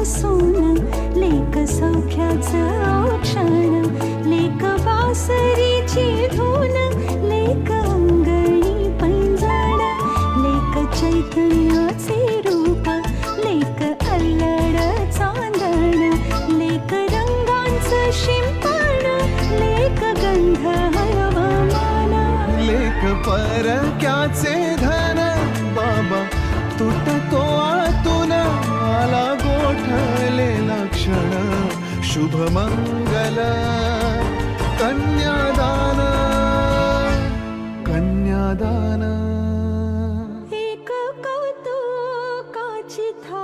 सोन लेक सौख्याचं औक्षण लेक बासरीची धून लेक अंगणी पैंजण लेक चैतन्याचे रूप लेक अल्लड चांदण लेक रंगांचं शिंपण लेक गंध हवामान लेक परक्याचे धन बाबा तुटतो आतून आला गोठलेला क्षण शुभ मंगल कन्यादान कन्यादान एक कौतुकाची थाप